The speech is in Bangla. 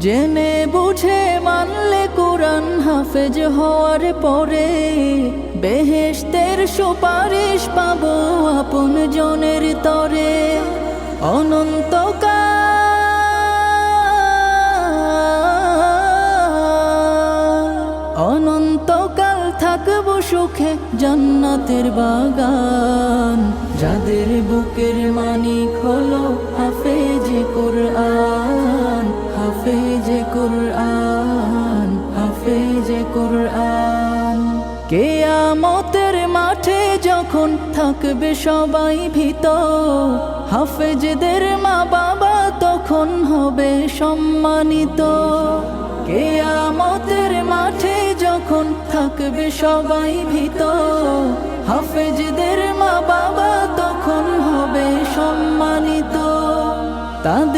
জেনে বুঝে মানলে কুরআন হাফেজ হওয়ার পরে বেহেশতের সুপারিশ পাবো আপন জনের তরে। অনন্তকাল থাকবো সুখে জান্নাতের বাগান। যাদের বুকের মানিক হলো হাফেজে কুরআন, হাফেজে কুরআন, হাফেজে কুরআন। কিয়ামতের মাঠে যখন থাকবে সবাই ভীত, হাফেজদের মা বাবা তখন হবে সম্মানিত। কিয়ামতের মাঠে যখন থাকবে সবাই ভীত, হাফেজদের মা বাবা তখন হবে সম্মানিত। তাদের